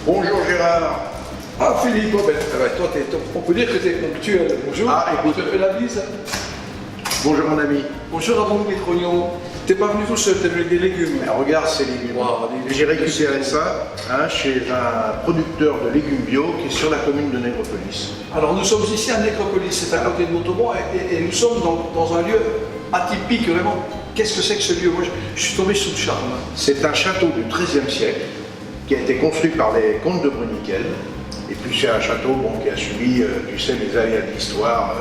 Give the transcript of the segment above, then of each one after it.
Bonjour Gérard. Ah Philippe, oh ben, toi, on peut dire que tu es ponctuel. Bonjour, écoute. je te fais la bise. Bonjour mon ami. Bonjour à vous, Métrognon. T'es pas venu tout seul, t'es venu avec des légumes. Mais regarde ces légumes. Wow, J'ai récupéré ça chez un producteur de légumes bio qui est sur la commune de Nègrepelisse. Alors nous sommes ici à Nègrepelisse, c'est à côté de Montauban, et nous sommes dans un lieu atypique, vraiment. Qu'est-ce que c'est que ce lieu? Moi, je suis tombé sous le charme. C'est un château du XIIIe siècle qui a été construit par les comtes de Bruniquel. Et puis c'est un château qui a subi, tu sais, les aléas de l'histoire,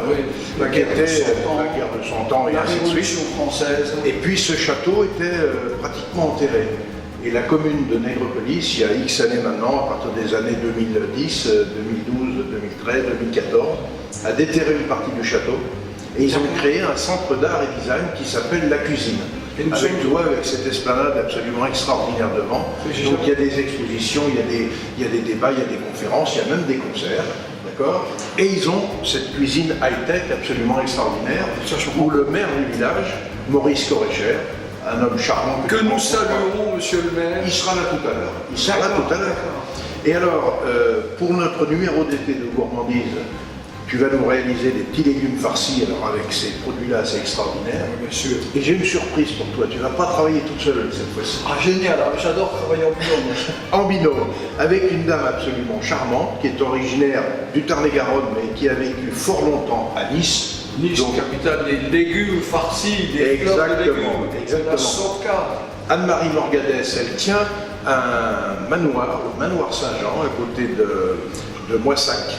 la guerre de 100 ans et la ainsi de Révolution suite. française. Et puis ce château était pratiquement enterré. Et la commune de Nègrepelisse, il y a X années maintenant, à partir des années 2010, 2012, 2013, 2014, a déterré une partie du château. Et ils ont créé un centre d'art et design qui s'appelle La Cuisine. Avec cette esplanade absolument extraordinaire devant. Donc il y a des expositions, il y a des débats, il y a des conférences, il y a même des concerts. D'accord. Et ils ont cette cuisine high-tech absolument extraordinaire, où le maire du village, Maurice Coréchère, un homme charmant que nous saluons, monsieur le maire. Il sera là tout à l'heure. Il sera là tout à l'heure. Et alors, pour notre numéro d'été de gourmandise, tu vas nous réaliser des petits légumes farcis, alors avec ces produits-là, c'est extraordinaire. Bien sûr. Et j'ai une surprise pour toi, tu ne vas pas travailler toute seule cette fois-ci. Ah génial, j'adore travailler en binôme. En binôme, avec une dame absolument charmante, qui est originaire du Tarn-et-Garonne, mais qui a vécu fort longtemps à Nice. Nice, donc, capitale des légumes farcis, des fleurs de légumes, la Sovka. Anne-Marie Morgadès, elle tient un manoir, le manoir Saint-Jean, à côté de Moissac.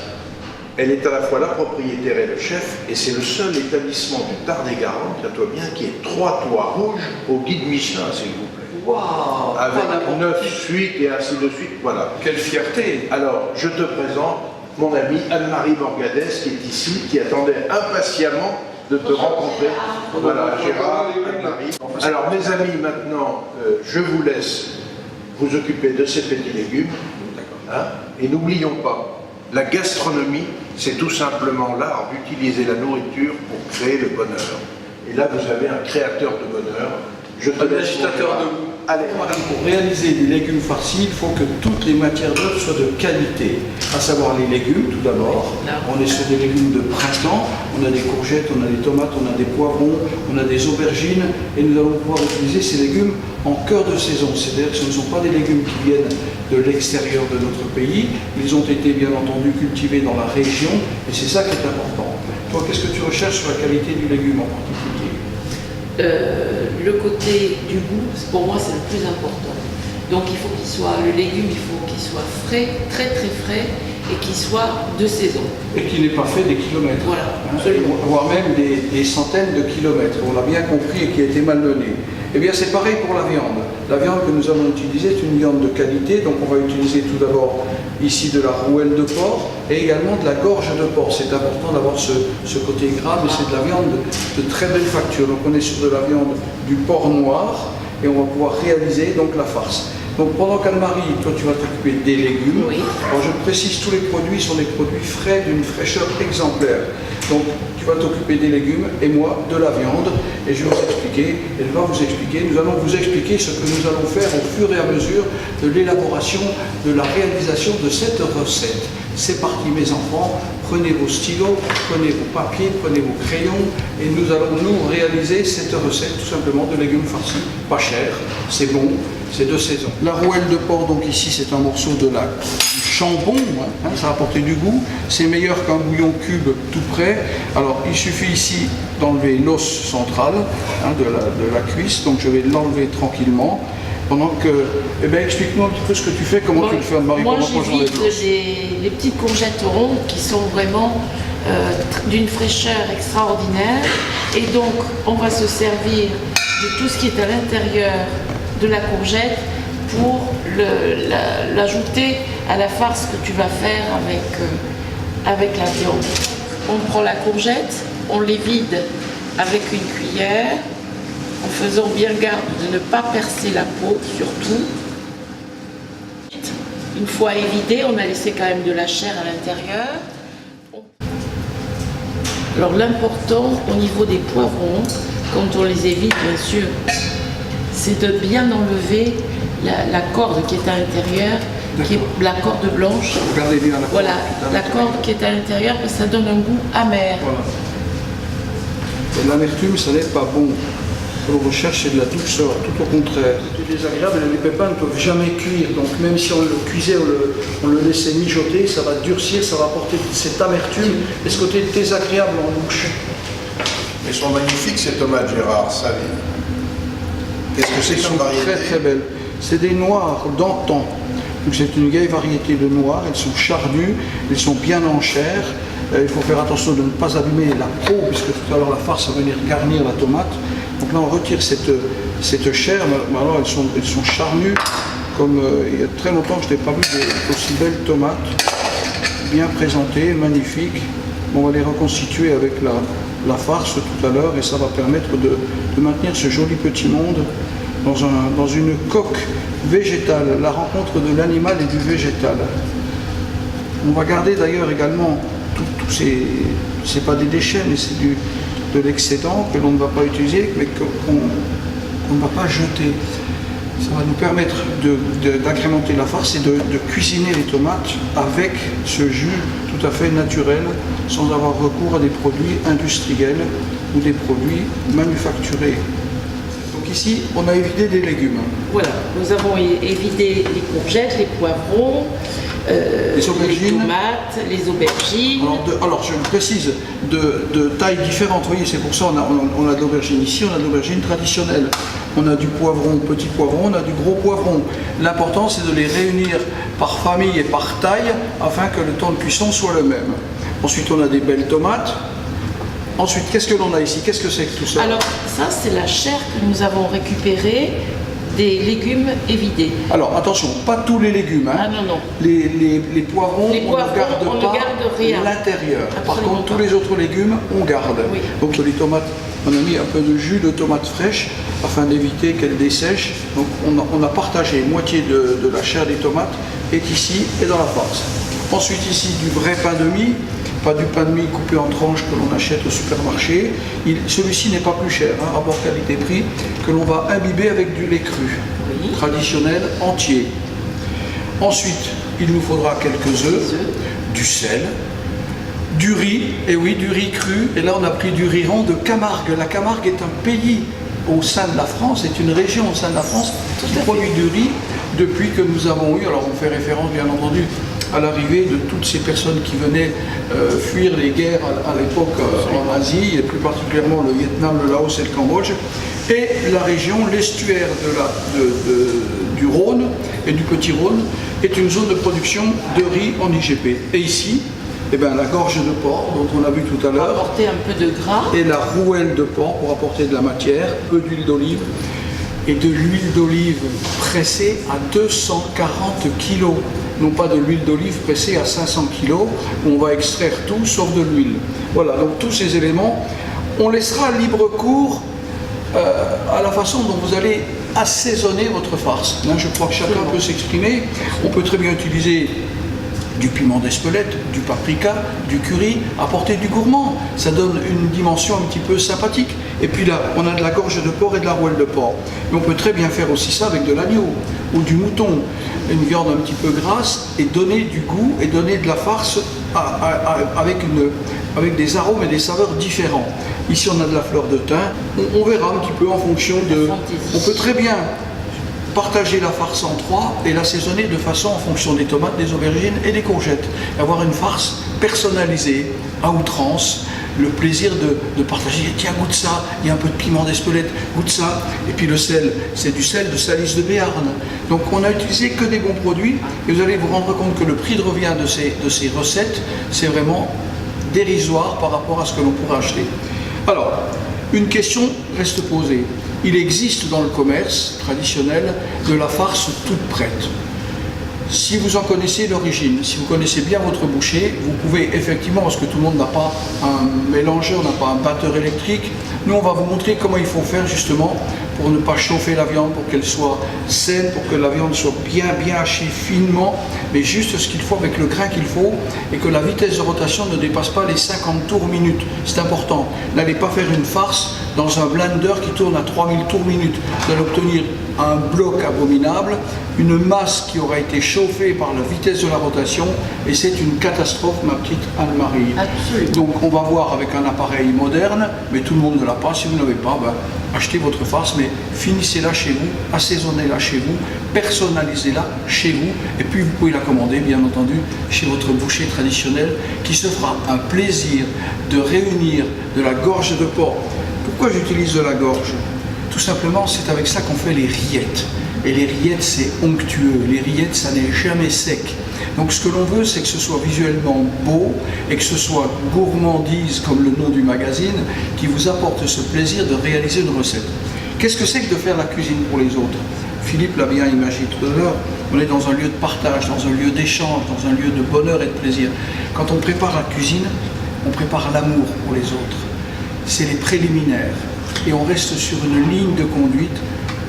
Elle est à la fois la propriétaire et le chef, et c'est le seul établissement du Tarn-et-Garonne, tiens-toi bien, qui est 3 toits rouges au guide Michelin, s'il vous plaît. Waouh! Avec 9 suites et ainsi de suite, voilà. Quelle fierté! Alors, je te présente mon amie Anne-Marie Morgadès, qui est ici, qui attendait impatiemment de te rencontrer. Voilà, Gérard, Anne-Marie. Alors, mes amis, maintenant, je vous laisse vous occuper de ces petits légumes. Et n'oublions pas, la gastronomie, c'est tout simplement l'art d'utiliser la nourriture pour créer le bonheur. Et là, vous avez un créateur de bonheur. Je te laisse. Agitateur de goût. Allez, madame, pour réaliser des légumes farcis, il faut que toutes les matières d'œuvre soient de qualité. À savoir les légumes, tout d'abord. On est sur des légumes de printemps. On a des courgettes, on a des tomates, on a des poivrons, on a des aubergines. Et nous allons pouvoir utiliser ces légumes en cœur de saison. C'est-à-dire que ce ne sont pas des légumes qui viennent de l'extérieur de notre pays. Ils ont été bien entendu cultivés dans la région. Et c'est ça qui est important. Toi, qu'est-ce que tu recherches sur la qualité du légume en particulier? Le côté du goût, pour moi, c'est le plus important. Donc il faut qu'il soit, le légume, il faut qu'il soit frais, très très frais, et qu'il soit de saison. Et qui n'est pas fait des kilomètres. Voilà, absolument. Voire même des centaines de kilomètres. On l'a bien compris et qui a été malmené. Eh bien c'est pareil pour la viande. La viande que nous allons utiliser est une viande de qualité, donc on va utiliser tout d'abord ici de la rouelle de porc et également de la gorge de porc. C'est important d'avoir ce côté gras, mais c'est de la viande de très belle facture. Donc on est sur de la viande du porc noir et on va pouvoir réaliser donc la farce. Donc pendant qu'Anne-Marie, toi tu vas t'occuper des légumes, oui. Alors je précise, tous les produits sont des produits frais d'une fraîcheur exemplaire. Donc tu vas t'occuper des légumes et moi de la viande et je vais vous expliquer, elle va vous expliquer, nous allons vous expliquer ce que nous allons faire au fur et à mesure de l'élaboration, de la réalisation de cette recette. C'est parti mes enfants, prenez vos stylos, prenez vos papiers, prenez vos crayons et nous allons nous réaliser cette recette tout simplement de légumes farcis, pas cher, c'est bon. c'est de saison. La rouelle de porc, donc ici, c'est un morceau du chambon, ça va apporter du goût. C'est meilleur qu'un bouillon cube tout prêt. Alors, il suffit ici d'enlever l'os central de la cuisse, donc je vais l'enlever tranquillement. Pendant que, explique-nous un petit peu ce que tu fais, comment tu le fais, Anne-Marie. Moi, j'évite les petites courgettes rondes qui sont vraiment d'une fraîcheur extraordinaire. Et donc, on va se servir de tout ce qui est à l'intérieur de la courgette pour l'ajouter à la farce que tu vas faire avec la viande. On prend la courgette, on les vide avec une cuillère, en faisant bien garde de ne pas percer la peau, surtout. Une fois évidé, on a laissé quand même de la chair à l'intérieur. Alors l'important au niveau des poivrons, quand on les évite bien sûr, c'est de bien enlever la corde qui est à l'intérieur, qui est la corde blanche. Regardez bien la corde. Voilà, la corde qui est à l'intérieur, parce que ça donne un goût amer. Voilà. Et l'amertume, ça n'est pas bon. Ce qu'on recherche, c'est de la douceur, tout au contraire. C'est désagréable, les pépins ne peuvent jamais cuire, donc même si on le cuisait, on le laissait mijoter, ça va durcir, ça va apporter cette amertume et ce côté désagréable en bouche. Elles sont magnifiques ces tomates, Gérard, ça. Qu'est-ce que c'est comme variété? Très très belles. C'est des noirs d'antan. Donc c'est une vieille variété de noirs, elles sont charnues, elles sont bien en chair. Il faut faire attention de ne pas abîmer la peau, puisque tout à l'heure la farce va venir garnir la tomate. Donc là on retire cette chair, mais alors elles sont charnues, comme il y a très longtemps que je n'ai pas vu d'aussi belles tomates, bien présentées, magnifiques. On va les reconstituer avec la farce tout à l'heure et ça va permettre de maintenir ce joli petit monde dans une coque végétale, la rencontre de l'animal et du végétal. On va garder d'ailleurs également tous c'est pas des déchets, mais c'est de l'excédent que l'on ne va pas utiliser, mais qu'on ne va pas jeter. Ça va nous permettre d'agrémenter la farce et de cuisiner les tomates avec ce jus tout à fait naturel, sans avoir recours à des produits industriels ou des produits manufacturés. Donc ici, on a évidé des légumes. Voilà, nous avons évidé les courgettes, les poivrons, les aubergines, les tomates, les aubergines. Alors je précise, de tailles différentes. Vous voyez, c'est pour ça on a de l'aubergine ici, on a de l'aubergine traditionnelle. On a du poivron, petit poivron, on a du gros poivron. L'important, c'est de les réunir par famille et par taille afin que le temps de cuisson soit le même. Ensuite, on a des belles tomates. Ensuite, qu'est-ce que l'on a ici? Qu'est-ce que c'est que tout ça? Alors, ça, c'est la chair que nous avons récupérée des légumes évidés. Alors, attention, pas tous les légumes. Hein. Ah non, non. Les poivrons, on ne garde rien. L'intérieur. Par contre, pas. tous les autres légumes, on garde. Oui. Donc, les tomates, on a mis un peu de jus de tomates fraîches afin d'éviter qu'elles dessèchent. Donc, on a partagé moitié de la chair des tomates est ici et dans la farce. Ensuite, ici, du vrai pain de mie. Pas du pain de mie coupé en tranches que l'on achète au supermarché. Celui-ci n'est pas plus cher, rapport qualité-prix, que l'on va imbiber avec du lait cru, traditionnel, entier. Ensuite, il nous faudra quelques œufs, du sel, du riz, et oui, du riz cru. Et là, on a pris du riz rond de Camargue. La Camargue est un pays au sein de la France, c'est une région au sein de la France qui produit du riz depuis que nous avons eu, alors on fait référence bien entendu à l'arrivée de toutes ces personnes qui venaient fuir les guerres à l'époque en Asie, et plus particulièrement le Vietnam, le Laos et le Cambodge, et la région, l'estuaire du Rhône et du Petit Rhône est une zone de production de riz en IGP. Et ici, la gorge de porc, dont on a vu tout à l'heure, apporter un peu de gras, et la rouelle de porc pour apporter de la matière, un peu d'huile d'olive, et de l'huile d'olive pressée à 240 kg. Non pas de l'huile d'olive pressée à 500 kg, où on va extraire tout sauf de l'huile. Voilà, donc tous ces éléments, on laissera libre cours à la façon dont vous allez assaisonner votre farce. Là, je crois que chacun peut s'exprimer. On peut très bien utiliser du piment d'Espelette, du paprika, du curry, apporter du gourmand. Ça donne une dimension un petit peu sympathique. Et puis là, on a de la gorge de porc et de la rouelle de porc. Mais on peut très bien faire aussi ça avec de l'agneau ou du mouton. Une viande un petit peu grasse et donner du goût et donner de la farce avec des arômes et des saveurs différents. Ici, on a de la fleur de thym. On verra un petit peu en fonction de... On peut très bien partager la farce en trois et l'assaisonner de façon en fonction des tomates, des aubergines et des courgettes. Et avoir une farce personnalisée, à outrance, le plaisir de partager. Tiens, goûte ça, il y a un peu de piment d'Espelette, goûte ça. Et puis le sel, c'est du sel de Salis de Béarn. Donc on n'a utilisé que des bons produits et vous allez vous rendre compte que le prix de revient de ces recettes, c'est vraiment dérisoire par rapport à ce que l'on pourrait acheter. Alors, une question reste posée. Il existe dans le commerce traditionnel de la farce toute prête. Si vous en connaissez l'origine, si vous connaissez bien votre boucher, vous pouvez effectivement, parce que tout le monde n'a pas un mélangeur, n'a pas un batteur électrique, nous on va vous montrer comment il faut faire justement pour ne pas chauffer la viande, pour qu'elle soit saine, pour que la viande soit bien hachée finement, mais juste ce qu'il faut avec le grain qu'il faut, et que la vitesse de rotation ne dépasse pas les 50 tours minute. C'est important. N'allez pas faire une farce dans un blender qui tourne à 3000 tours minute. Vous allez obtenir un bloc abominable, une masse qui aura été chauffée par la vitesse de la rotation, et c'est une catastrophe, ma petite Anne-Marie. Donc on va voir avec un appareil moderne, mais tout le monde ne l'a pas. Si vous n'avez pas, achetez votre farce, mais finissez-la chez vous, assaisonnez-la chez vous, personnalisez-la chez vous, et puis vous pouvez la commander, bien entendu, chez votre boucher traditionnel, qui se fera un plaisir de réunir de la gorge de porc. Pourquoi j'utilise de la gorge? Tout simplement, c'est avec ça qu'on fait les rillettes. Et les rillettes, c'est onctueux. Les rillettes, ça n'est jamais sec. Donc ce que l'on veut, c'est que ce soit visuellement beau et que ce soit gourmandise, comme le nom du magazine, qui vous apporte ce plaisir de réaliser une recette. Qu'est-ce que c'est que de faire la cuisine pour les autres? Philippe l'a bien imaginé tout à l'heure. On est dans un lieu de partage, dans un lieu d'échange, dans un lieu de bonheur et de plaisir. Quand on prépare la cuisine, on prépare l'amour pour les autres. C'est les préliminaires. Et on reste sur une ligne de conduite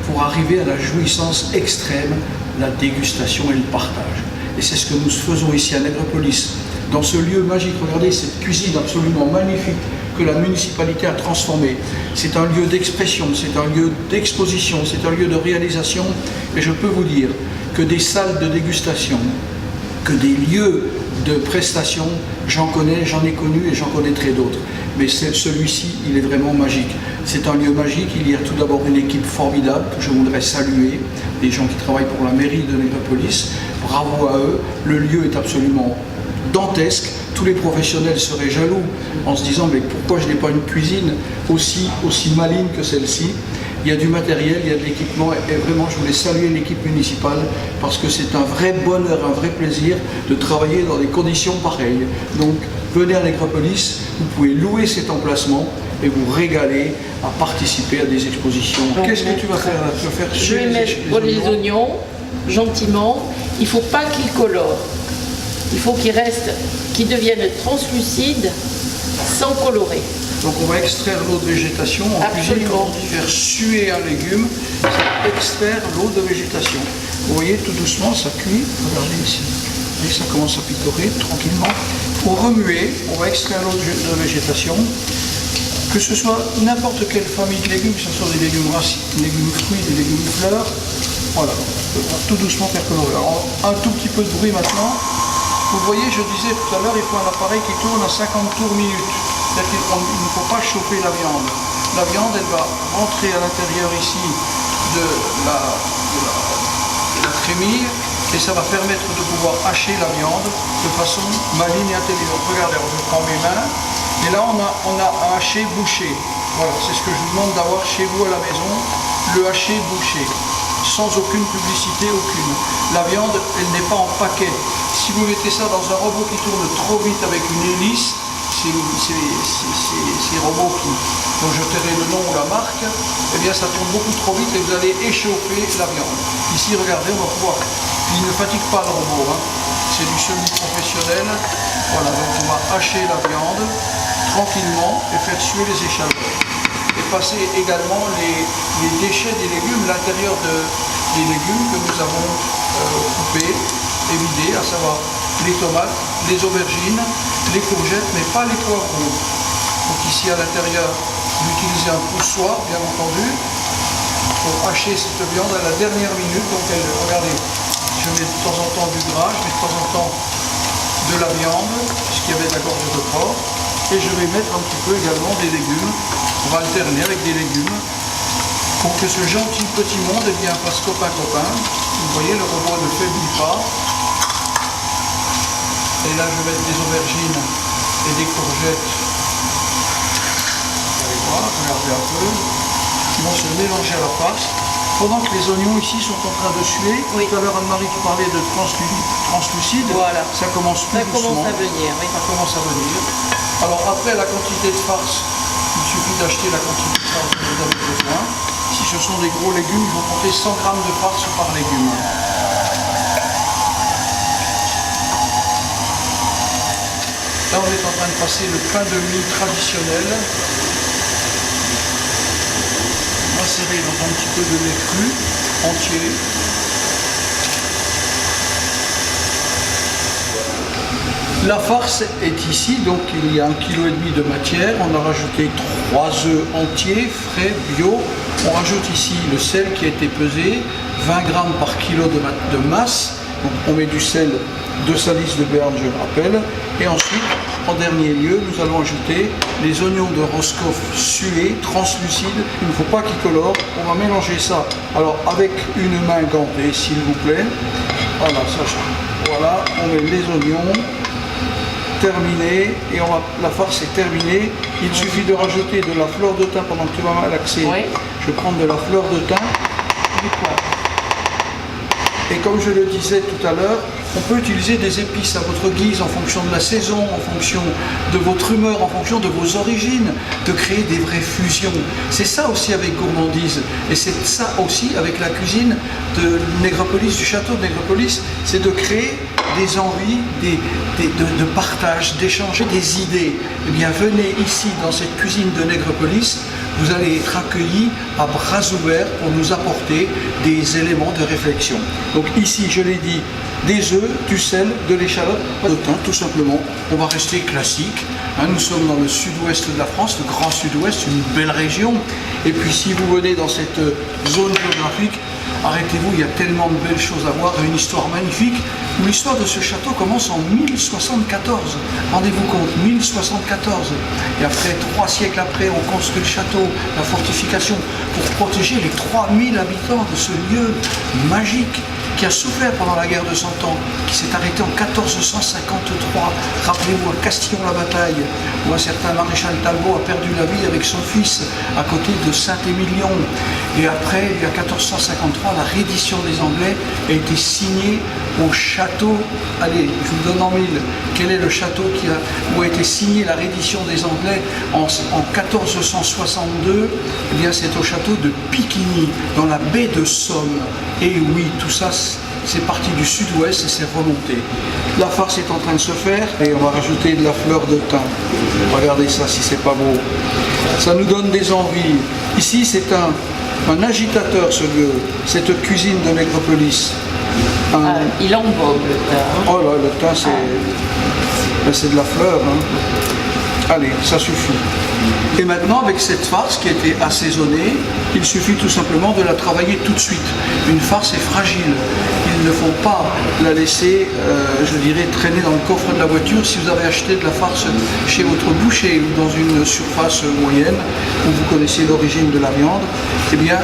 pour arriver à la jouissance extrême, la dégustation et le partage. Et c'est ce que nous faisons ici à Nègrepelisse, dans ce lieu magique. Regardez cette cuisine absolument magnifique que la municipalité a transformée. C'est un lieu d'expression, c'est un lieu d'exposition, c'est un lieu de réalisation. Et je peux vous dire que des salles de dégustation, que des lieux de prestations, j'en connais, j'en ai connu et j'en connaîtrai d'autres. Mais celui-ci, il est vraiment magique. C'est un lieu magique. Il y a tout d'abord une équipe formidable que je voudrais saluer, des gens qui travaillent pour la mairie de Nègrepelisse. Bravo à eux. Le lieu est absolument dantesque. Tous les professionnels seraient jaloux en se disant mais pourquoi je n'ai pas une cuisine aussi maligne que celle-ci. Il y a du matériel, il y a de l'équipement et vraiment je voulais saluer l'équipe municipale parce que c'est un vrai bonheur, un vrai plaisir de travailler dans des conditions pareilles. Donc venez à Nègrepelisse, vous pouvez louer cet emplacement et vous régaler à participer à des expositions. Qu'est-ce que tu vas faire là? Tu vas faire Je vais mettre les oignons gentiment. Il ne faut pas qu'ils colorent. Il faut qu'ils deviennent translucides sans colorer. Donc on va extraire l'eau de végétation. En cuisine, quand on dit faire suer un légume, c'est extraire l'eau de végétation. Vous voyez, tout doucement, ça cuit. Regardez ici. Et ça commence à picorer tranquillement. Pour remuer, on va extraire l'eau de végétation. Que ce soit n'importe quelle famille de légumes, que ce soit des légumes racines, des légumes fruits, des légumes fleurs. Voilà, on va tout doucement faire colorer. Alors, un tout petit peu de bruit maintenant. Vous voyez, je disais tout à l'heure, il faut un appareil qui tourne à 50 tours minute. C'est-à-dire qu'il ne faut pas chauffer la viande. La viande, elle va rentrer à l'intérieur ici de la trémille et ça va permettre de pouvoir hacher la viande de façon maligne et intelligente. Regardez, je prends mes mains et là on a un haché bouché. Voilà, c'est ce que je vous demande d'avoir chez vous à la maison, le haché bouché, sans aucune publicité, aucune. La viande, elle n'est pas en paquet. Si vous mettez ça dans un robot qui tourne trop vite avec une hélice, ces robots dont je tairai le nom ou la marque, eh bien ça tourne beaucoup trop vite et vous allez échauffer la viande. Ici, regardez, on va pouvoir. Il ne fatigue pas le robot, hein. C'est du semi-professionnel. Voilà, donc on va hacher la viande tranquillement et faire suer les échalotes. Et passer également les déchets des légumes, l'intérieur des légumes que nous avons coupés et vidés, à savoir les tomates, les aubergines, les courgettes, mais pas les poivrons. Donc ici à l'intérieur, vous utilisez un poussoir, bien entendu, pour hacher cette viande à la dernière minute. Donc regardez, je mets de temps en temps du gras, je mets de temps en temps de la viande, puisqu'il y avait de la gorge de porc, et je vais mettre un petit peu également des légumes. On va alterner avec des légumes Pour que ce gentil petit monde fasse copain-copain. Vous voyez, le robot ne faiblit pas. Et là, je vais mettre des aubergines et des courgettes. Vous allez voir, regardez un peu. Qui vont se mélanger à la farce. Pendant que les oignons ici sont en train de suer. Oui. Tout à l'heure, Anne-Marie qui parlait de translucide. Voilà. Ça commence tout doucement. Ça commence à venir, oui. Ça commence à venir. Alors après, la quantité de farce, il suffit d'acheter la quantité de farce que vous avez besoin. Si ce sont des gros légumes, il faut compter 100 g de farce par légume. Là, on est en train de passer le pain de mie traditionnel. Macéré dans un petit peu de lait cru, entier. La farce est ici, donc il y a 1,5 kg de matière. On a rajouté 3 œufs entiers, frais, bio. On rajoute ici le sel qui a été pesé, 20 g par kilo de masse. Donc on met du sel de Salis de Berne, je le rappelle. Et ensuite, en dernier lieu, nous allons ajouter les oignons de Roscoff sués, translucides. Il ne faut pas qu'ils colorent. On va mélanger ça. Alors avec une main gantée, s'il vous plaît. Voilà, voilà, on met les oignons. Terminé, et la farce est terminée. Il suffit de rajouter de la fleur de thym pendant que tu vas malaxer. Oui. Je vais prendre de la fleur de thym. Et comme je le disais tout à l'heure, on peut utiliser des épices à votre guise en fonction de la saison, en fonction de votre humeur, en fonction de vos origines, de créer des vraies fusions. C'est ça aussi avec Gourmandise, et c'est ça aussi avec la cuisine de Négropolis, du château de Négropolis, c'est de créer des envies, de partage, d'échanger des idées. Eh bien, venez ici dans cette cuisine de Négropolis, vous allez être accueillis à bras ouverts pour nous apporter des éléments de réflexion. Donc ici, je l'ai dit, des œufs, du sel, de l'échalote, pas de thym, tout simplement. On va rester classique. Nous sommes dans le sud-ouest de la France, le grand sud-ouest, une belle région. Et puis si vous venez dans cette zone géographique, arrêtez-vous, il y a tellement de belles choses à voir, une histoire magnifique. L'histoire de ce château commence en 1074. Rendez-vous compte, 1074. Et après, 3 siècles après, on construit le château, la fortification, pour protéger les 3000 habitants de ce lieu magique qui a souffert pendant la guerre de 100 ans, qui s'est arrêté en 1453. Rappelez-vous à Castillon-la-Bataille, où un certain maréchal Talbot a perdu la vie avec son fils à côté de Saint-Émilion. Et après, il y a 1453, la reddition des Anglais a été signée au château. Allez, je vous donne en mille. Quel est le château où a été signée la reddition des Anglais en 1462? Eh bien, c'est au château de Piquigny, dans la baie de Somme. Et oui, tout ça, c'est parti du sud-ouest et c'est remonté. La farce est en train de se faire et on va rajouter de la fleur de thym. Regardez ça si c'est pas beau. Ça nous donne des envies. Ici, c'est un agitateur, ce lieu, cette cuisine de Négropolis. Il embogue le thym. Oh là, le thym, c'est de la fleur. Allez, ça suffit. Et maintenant, avec cette farce qui a été assaisonnée, il suffit tout simplement de la travailler tout de suite. Une farce est fragile. Il ne faut pas la laisser, je dirais, traîner dans le coffre de la voiture. Si vous avez acheté de la farce chez votre boucher ou dans une surface moyenne, où vous connaissez l'origine de la viande, eh bien,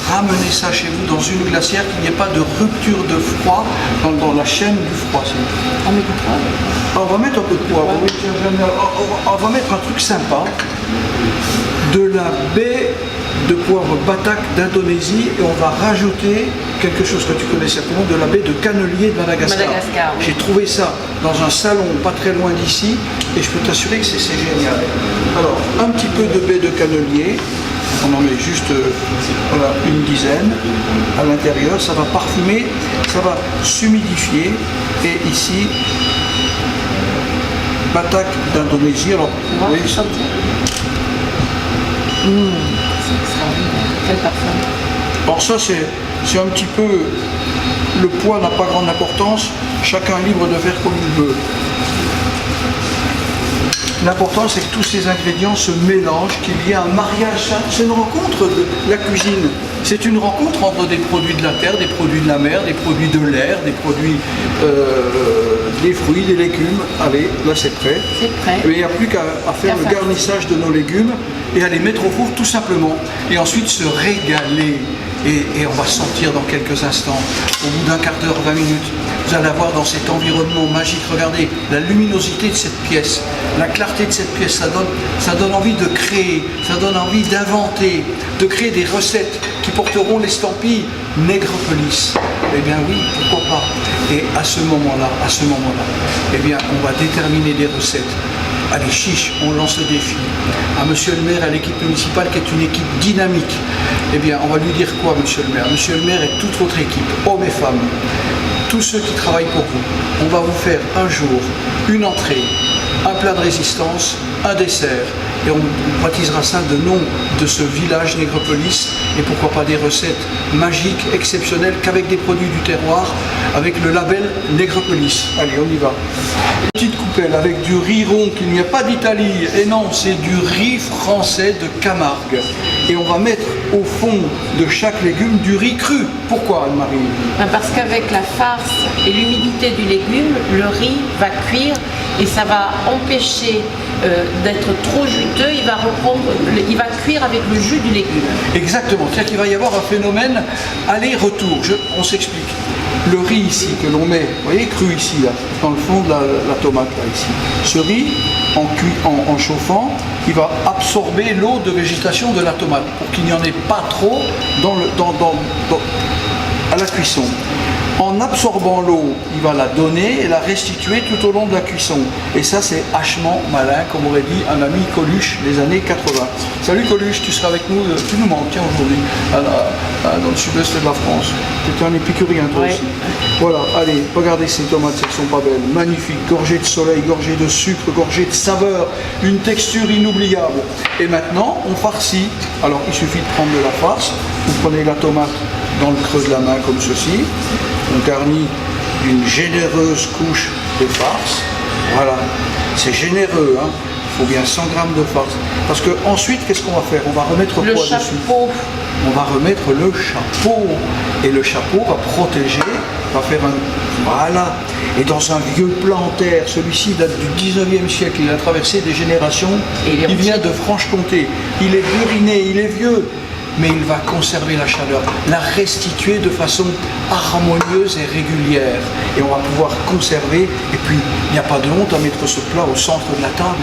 ramenez ça chez vous dans une glacière, qu'il n'y ait pas de rupture de froid dans la chaîne du froid. On met du poivre. On va mettre un peu de poivre. On va mettre un truc sympa. De la baie de poivre Batak d'Indonésie, et on va rajouter quelque chose que tu connais certainement, de la baie de cannelier de Madagascar. Oui. J'ai trouvé ça dans un salon pas très loin d'ici et je peux t'assurer que c'est génial. Alors, un petit peu de baie de cannelier. On en met juste voilà, une dizaine à l'intérieur, ça va parfumer, ça va s'humidifier. Et ici, Batak d'Indonésie. Alors, oui, c'est extraordinaire. Quel parfum. Alors ça, c'est un petit peu... Le poids n'a pas grande importance, chacun est libre de faire comme il veut. L'important, c'est que tous ces ingrédients se mélangent, qu'il y ait un mariage. C'est une rencontre de la cuisine. C'est une rencontre entre des produits de la terre, des produits de la mer, des produits de l'air, des produits des fruits, des légumes. Allez, là c'est prêt. C'est prêt. Et il n'y a plus qu'à faire le garnissage de nos légumes et à les mettre au four tout simplement. Et ensuite se régaler. Et on va sentir dans quelques instants, au bout d'un quart d'heure, 20 minutes, vous allez avoir dans cet environnement magique, regardez, la luminosité de cette pièce, la clarté de cette pièce, ça donne envie de créer, ça donne envie d'inventer, de créer des recettes qui porteront l'estampille Nègrepelisse. Eh bien oui, pourquoi pas. Et à ce moment-là, eh bien on va déterminer des recettes. Allez, chiche, on lance le défi. À monsieur le maire, à l'équipe municipale qui est une équipe dynamique. Eh bien, on va lui dire quoi, monsieur le maire? Monsieur le maire et toute votre équipe, hommes et femmes, tous ceux qui travaillent pour vous, on va vous faire un jour une entrée, un plat de résistance, un dessert. Et on baptisera ça de nom de ce village Nègrepelisse. Et pourquoi pas des recettes magiques, exceptionnelles, qu'avec des produits du terroir, avec le label Nègrepelisse. Allez, on y va. Petite coupelle avec du riz rond qu'il n'y a pas d'Italie. Et non, c'est du riz français de Camargue. Et on va mettre au fond de chaque légume du riz cru. Pourquoi, Anne-Marie? Parce qu'avec la farce et l'humidité du légume, le riz va cuire et ça va empêcher d'être trop juteux, il va cuire avec le jus du légume. Exactement, c'est-à-dire qu'il va y avoir un phénomène aller-retour. On s'explique. Le riz ici que l'on met, vous voyez, cru ici, là, dans le fond de la tomate, là, ici. Ce riz, en chauffant, il va absorber l'eau de végétation de la tomate pour qu'il n'y en ait pas trop à la cuisson. En absorbant l'eau, il va la donner et la restituer tout au long de la cuisson. Et ça, c'est hachement malin, comme aurait dit un ami Coluche des années 80. Salut Coluche, tu seras avec nous, tu nous manques, tiens, aujourd'hui, dans le sud-est de la France. Tu es un épicurien, toi aussi. Voilà, allez, regardez ces tomates, elles sont pas belles. Magnifiques, gorgées de soleil, gorgées de sucre, gorgées de saveur, une texture inoubliable. Et maintenant, on farcit. Alors, il suffit de prendre de la farce. Vous prenez la tomate dans le creux de la main, comme ceci. On garnit d'une généreuse couche de farce. Voilà, c'est généreux, hein. Il faut bien 100 grammes de farce. Parce que ensuite, qu'est-ce qu'on va faire? On va remettre quoi dessus? Le chapeau. On va remettre le chapeau. Et le chapeau va protéger, va faire un... Voilà. Et dans un vieux plat en terre, celui-ci date du 19e siècle, il a traversé des générations. Il vient de Franche-Comté. Il est buriné, il est vieux. Mais il va conserver la chaleur, la restituer de façon harmonieuse et régulière. Et on va pouvoir conserver, et puis il n'y a pas de honte à mettre ce plat au centre de la table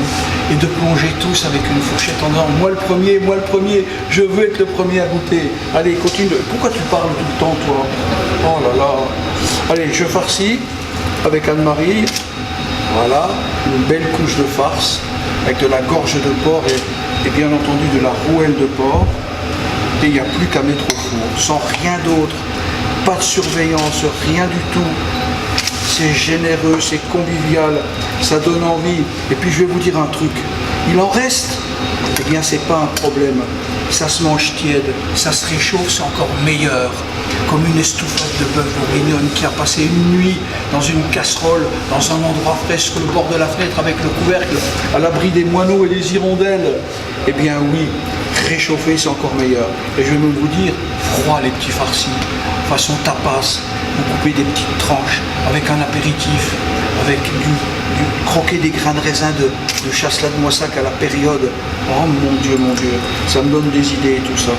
et de plonger tous avec une fourchette en disant moi le premier, je veux être le premier à goûter. Allez, continue. Pourquoi tu parles tout le temps, toi? Oh là là. Allez, je farcis avec Anne-Marie. Voilà, une belle couche de farce avec de la gorge de porc et bien entendu de la rouelle de porc. Et il n'y a plus qu'à mettre au four, sans rien d'autre, pas de surveillance, rien du tout. C'est généreux, c'est convivial, ça donne envie. Et puis je vais vous dire un truc, il en reste, eh bien c'est pas un problème. Ça se mange tiède, ça se réchauffe, c'est encore meilleur. Comme une estouffade de bœuf bourguignonne qui a passé une nuit dans une casserole, dans un endroit frais sur le bord de la fenêtre avec le couvercle, à l'abri des moineaux et des hirondelles. Eh bien oui, réchauffer c'est encore meilleur. Et je vais même vous dire, froid les petits farcis, façon tapas, vous coupez des petites tranches avec un apéritif, avec du croquer des grains de raisin de chasselas de Moissac à la période. Oh mon Dieu, ça me donne des idées tout ça.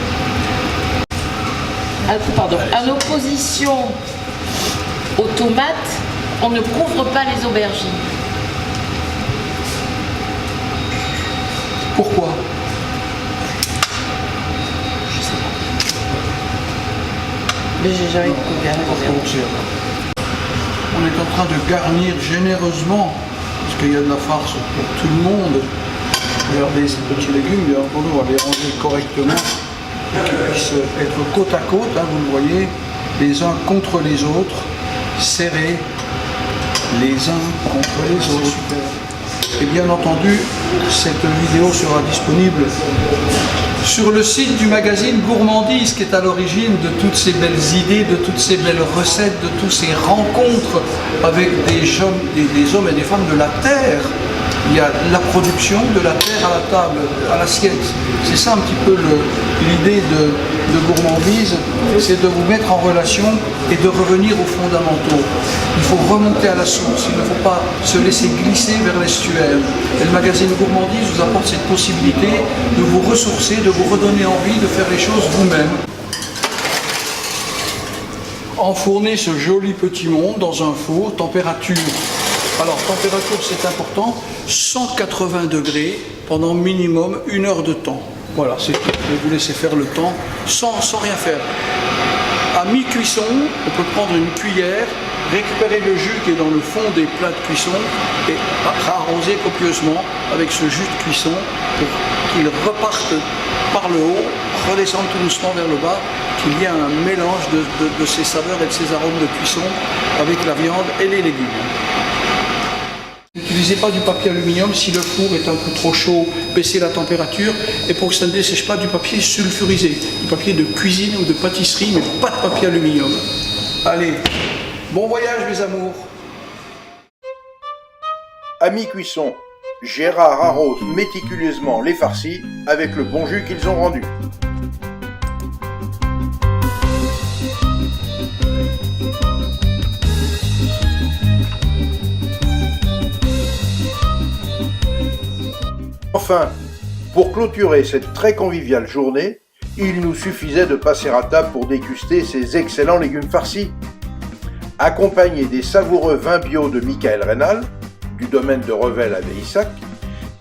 Pardon. En opposition aux tomates, on ne couvre pas les aubergines. Pourquoi? Je sais pas. Mais j'ai jamais couvert les aubergines. On est en train de garnir généreusement, parce qu'il y a de la farce pour tout le monde. Regardez ces petits légumes, bien entendu, on va les ranger correctement, pour qu'ils puissent être côte à côte, hein, vous le voyez, les uns contre les autres, serrés, les uns contre les autres. Et bien entendu, cette vidéo sera disponible sur le site du magazine Gourmandise, qui est à l'origine de toutes ces belles idées, de toutes ces belles recettes, de toutes ces rencontres avec des hommes et des femmes de la terre. il y a la production, de la terre à la table, à l'assiette. C'est ça un petit peu l'idée de Gourmandise, c'est de vous mettre en relation et de revenir aux fondamentaux. Il faut remonter à la source, il ne faut pas se laisser glisser vers l'estuaire. Et le magazine Gourmandise vous apporte cette possibilité de vous ressourcer, de vous redonner envie de faire les choses vous-même. Enfourner ce joli petit monde dans un four, température. Alors, température, c'est important, 180 degrés pendant minimum 1 heure de temps. Voilà, c'est tout. Je vais vous laisser faire le temps sans rien faire. À mi-cuisson, on peut prendre une cuillère, récupérer le jus qui est dans le fond des plats de cuisson et arroser copieusement avec ce jus de cuisson pour qu'il reparte par le haut, redescendre tout doucement vers le bas, qu'il y ait un mélange de ces saveurs et de ces arômes de cuisson avec la viande et les légumes. N'utilisez pas du papier aluminium si le four est un peu trop chaud, baissez la température, et pour que ça ne dessèche pas, du papier sulfurisé, du papier de cuisine ou de pâtisserie, mais pas de papier aluminium. Allez, bon voyage mes amours. À mi-cuisson, Gérard arrose méticuleusement les farcis avec le bon jus qu'ils ont rendu. Enfin, pour clôturer cette très conviviale journée, il nous suffisait de passer à table pour déguster ces excellents légumes farcis. Accompagnés des savoureux vins bio de Michael Reynal, du domaine de Revel à Veissac,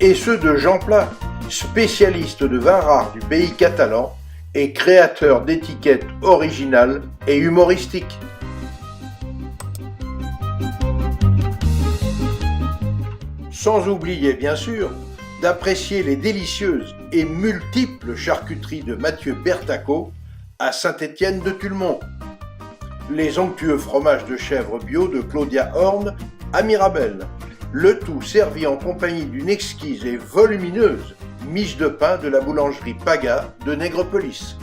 et ceux de Jean Plat, spécialiste de vins rares du pays catalan et créateur d'étiquettes originales et humoristiques. Sans oublier, bien sûr, d'apprécier les délicieuses et multiples charcuteries de Mathieu Berthaco à Saint-Étienne-de-Tulmont, les onctueux fromages de chèvre bio de Claudia Horn à Mirabel, le tout servi en compagnie d'une exquise et volumineuse miche de pain de la boulangerie Paga de Nègrepelisse.